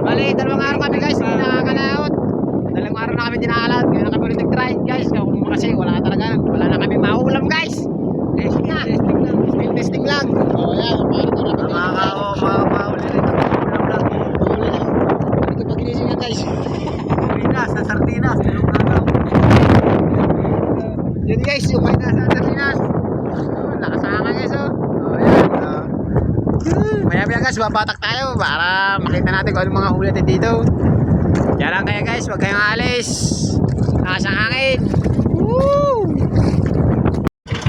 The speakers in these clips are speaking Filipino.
Bali, dalawang araw kami guys, hindi nakakalaot. Dalawang araw na kami dinaalat, kaya na kami ulit nag-try guys. Kasi wala na kami maulam guys. Testing na, testing lang. O yan, Makakahuli rin kami ulam lang. ito pag ginising yan guys. Sardinas, sa sardinas, tulog na daw. Yun guys, yung may nasa sardinas. Nakasama guys oh. O yan. Maya guys, babatak tayo para makita natin kung anong mga huli natin dito. Yan lang kaya guys, huwag kayong alis. Nakasang hangin. Woo!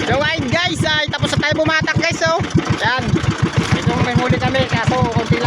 So guys, ay tapos na tayo bumatak guys oh. Yan. Ito may huli kami kaso konti